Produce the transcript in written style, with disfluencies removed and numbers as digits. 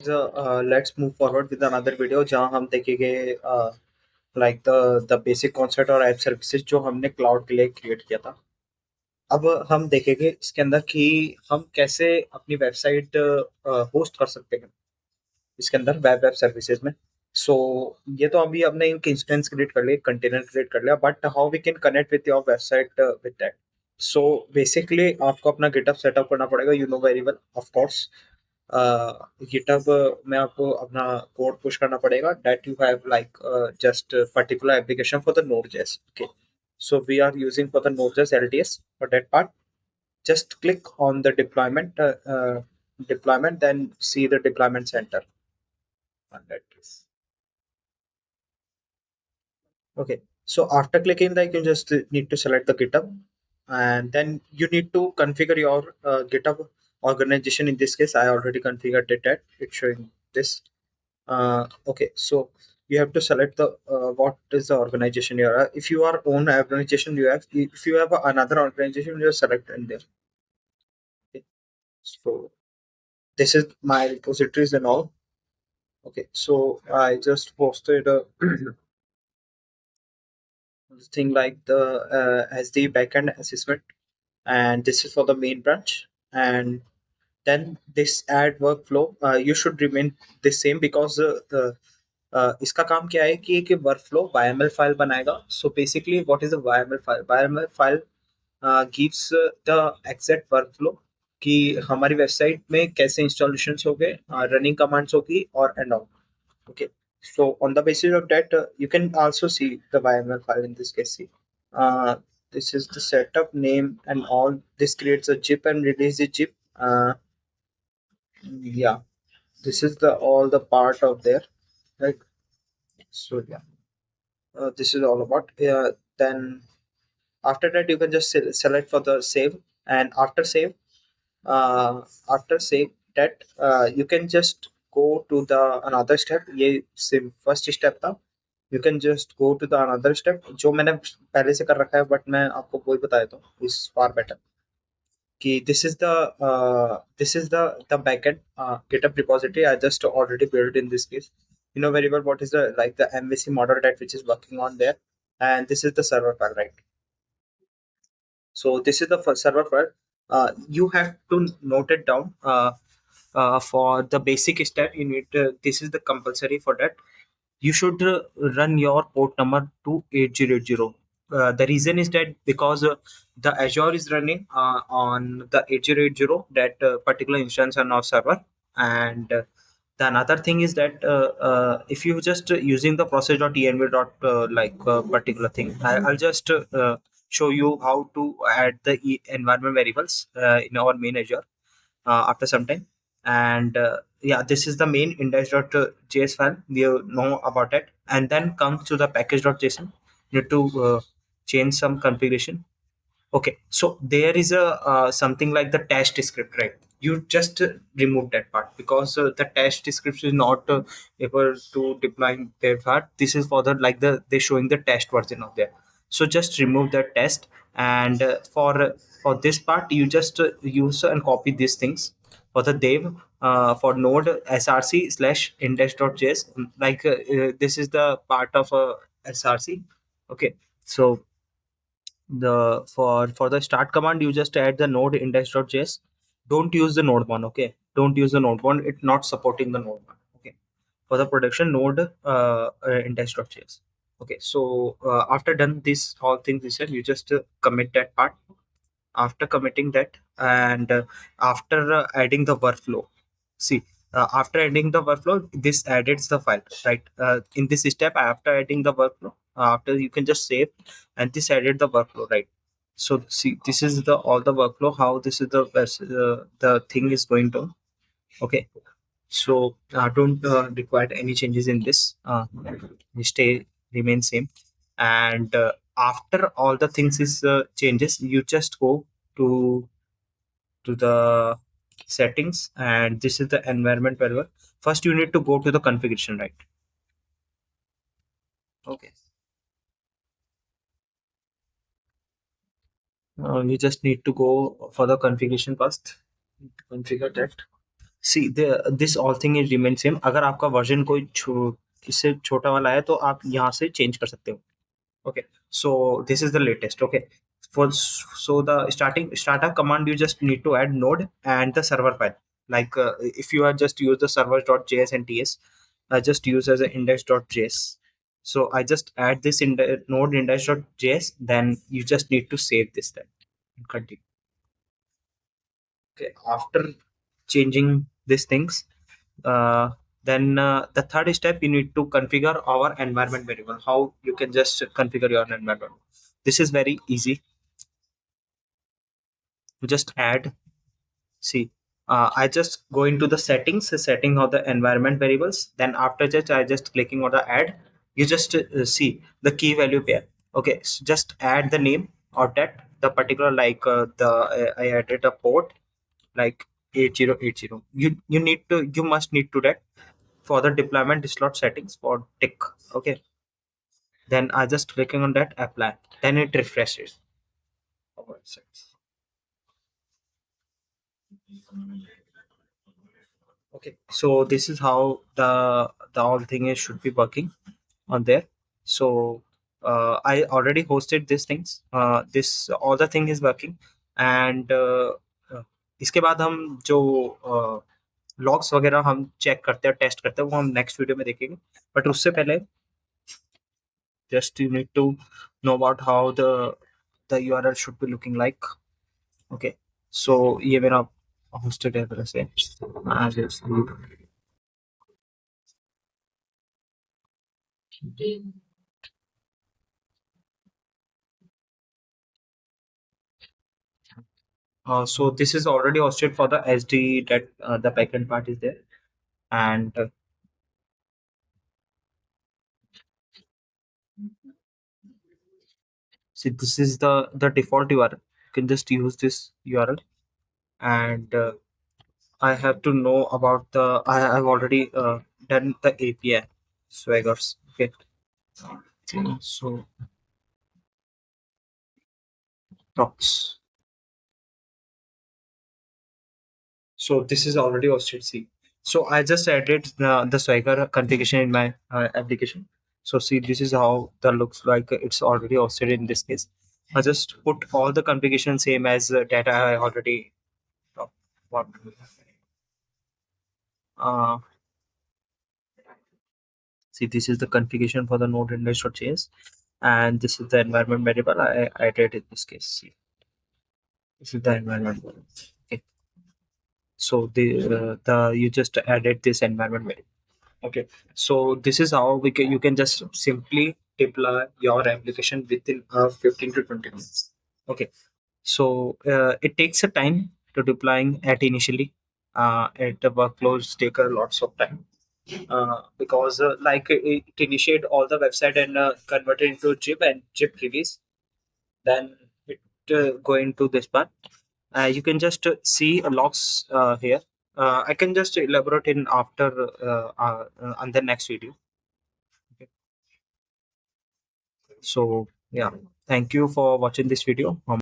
So let's move forward with another video जहाँ हम देखेंगे like the basic concept और ऐप सर्विसेज जो हमने क्लाउड के लिए क्रिएट किया था। अब हम देखेंगे इसके अंदर कि हम कैसे अपनी वेबसाइट होस्ट कर सकते हैं इसके अंदर वेब सर्विसेज में। सो ये तो अभी हमने एक इंस्टेंस क्रिएट कर लिया, कंटेनर क्रिएट कर लिया, but how we can connect with your website with that. So basically आपको अपना गिटअप सेटअप करना पड़ेगा, you know very well of course. GitHub में आपको अपना कोड पुश करना पड़ेगा that you have like just particular application for the node js. Okay, so we are using for the node.js LTS for that part. Just click on the deployment, then see the deployment center on that. Okay, so after clicking that, you just need to select the GitHub, and then you need to configure your GitHub organization. In this case, I already configured it. At it's showing this. Okay, so you have to select the what is the organization you are. If you are own organization, you have. If you have another organization, you select in there. Okay. So this is my repositories and all. Okay, so I just posted a thing like the as the backend assessment, and this is for the main branch. And then this add workflow, you should remain the same because इसका काम क्या है कि एक workflow YML file बनाएगा. So basically what is a YML file? YML file gives the exact workflow कि हमारी website में कैसे इंस्टॉलेशन होंगे, रनिंग कमांड्स होगी और and all. Okay, so on the basis of that, you can also see the YML file in this case. See, uh, this is the setup name and all. This creates a zip and release the zip. Yeah, this is the all the part of there, right? So yeah, this is all about. Then after that, you can just select for the save, and uh, after save that, you can just go to the another step. ये first step था. You can just go to the another step जो मैंने पहले से कर रखा है, but मैं आपको वही बता देता हूँ इस far better कि this is the backend GitHub repository I just already built in this case. You know very well what is the like the MVC model that which is working on there, and this is the server file, right? So this is the first server file. You have to note it down. For the basic step, you need this is the compulsory for that. You should run your port number to 8080. The reason is that because the Azure is running on the 8080, that particular instance on our server. And the another thing is that if you just using the process.env like particular thing, I'll just show you how to add the environment variables in our main Azure after some time. And yeah, this is the main index.js file. We know about it, and then comes to the package.json. You need to change some configuration. Okay, so there is a something like the test script, right? You just remove that part because the test script is not able to deploy their part. This is for the like the they showing the test version of there. So just remove the test, and for this part you just use and copy these things for the dev for node src slash index.js. Like this is the part of src. Okay, so the for the start command you just add the node index.js. Don't use the node one. Okay, don't use the node one, it's not supporting the node one. Okay, for the production node index.js. Okay, so after done this all things you said, you just commit that part. After committing that, and after adding the workflow, see, after adding the workflow, this added the file, right? In this step after adding the workflow, after you can just save, and this added the workflow, right? So see, this is the all the workflow how this is the thing is going to. Okay, so don't require any changes in this. Stay remain same. And after all the things is changes, you just go to the settings, and this is the environment variable. First you need to go to the configuration, right? Okay, you just need to go for the configuration first, configure that. See this all thing is remain same. अगर आपका version कोई इससे छोटा वाला है तो आप यहाँ से चेंज कर सकते हो। Okay, so this is the latest. Okay, for so the starting startup command, you just need to add node and the server file. Like if you are just use the servers.js and ts, I just use as a index.js. So I just add this in the node index.js. Then you just need to save this then and continue. Okay, after changing these things, uh, then the third step, you need to configure our environment variable. How you can just configure your environment. This is very easy. You just add, see, I just go into the settings, the setting of the environment variables. Then after that, I just clicking on the add. You just see the key value pair. Okay, so just add the name of that, the particular, like I added a port like 8080. You need to, you must need to that for the deployment slot settings for tick. Okay, then I just clicking on that apply, then it refreshes our websites. Okay, so this is how the whole thing is should be working on there. So I already hosted these things, this all the thing is working. And uh, इसके बाद हम जो logs वगैरह हम check करते हैं, test करते हैं, वो हम नेक्स्ट वीडियो में देखेंगे। बट उससे पहले just you need to know about how the URL should be looking like. Okay, so ये मेरा hosted address है। So this is already hosted for the SD, that the backend part is there. And see, this is the default URL. You can just use this URL. And I have to know about the, I have already done the API swaggers. Okay, so talks. So this is already hosted C. So I just added the Swagger configuration in my application. So see, this is how that looks like. It's already hosted in this case. I just put all the configuration same as data I already talked about. Uh, See, this is the configuration for the node index.js, and this is the environment variable I added in this case. See, this is the environment variable. Okay. So the you just added this environment variable. Okay, so this is how you can just simply deploy your application within 15 to 20 minutes. Okay, so it takes a time to deploying at initially. The workloads take a lots of time because like it initiate all the website and convert it into zip and zip release. Then it go into this part. You can just see logs here. I can just elaborate in after on the next video. Okay. So yeah, thank you for watching this video.